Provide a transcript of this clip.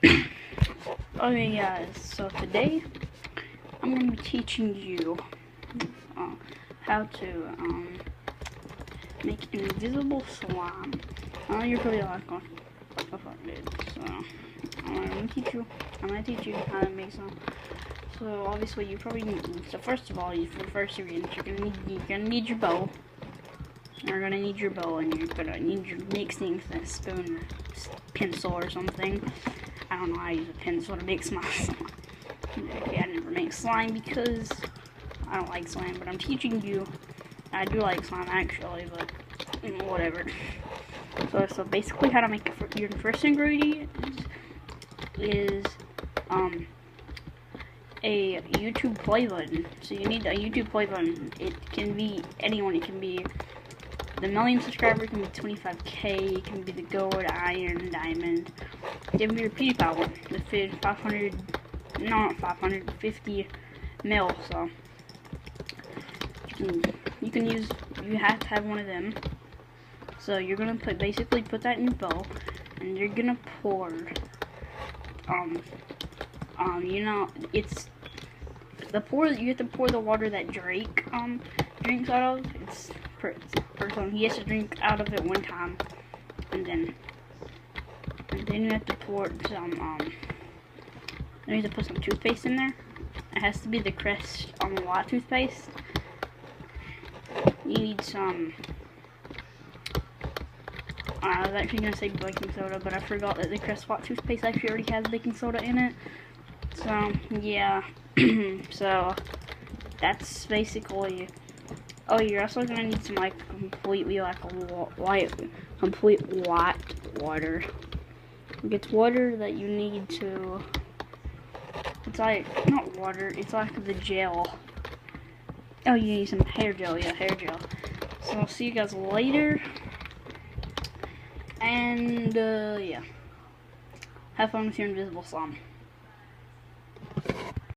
Okay guys, so today I'm going to be teaching you how to make invisible slime. You're probably like, what the fuck, dude? So I'm going to teach you how to make some. So obviously you probably need, so first of all, for the first ingredients, you're gonna need your bowl. You're gonna need your bowl, and you're gonna need your mixing spoon or pencil or something. I don't know how I use a pencil to mix my slime. Okay, I never make slime because I don't like slime, but I'm teaching you. I do like slime actually, but whatever. So basically, how to make your first ingredient is a YouTube play button. So you need a YouTube play button. It can be anyone. It can be the million subscriber, it can be 25K, it can be the gold, iron, diamond. It can be your PewDiePie one, the 550 mil. So you can use. You have to have one of them. So you're gonna basically put that in your bowl, and you're gonna pour. You know, it's you have to pour the water that Drake drinks out of. It's per person. He has to drink out of it one time, and then you have to pour some you have to put some toothpaste in there. It has to be the Crest White toothpaste. You need some. I was actually gonna say baking soda, but I forgot that the Crest White toothpaste actually already has baking soda in it. So yeah, so that's basically. Oh, you're also gonna need some complete white water. It's water that you need to. It's like not water. It's like the gel. Oh, you need some hair gel. Yeah, hair gel. So I'll see you guys later. And yeah, have fun with your invisible slime.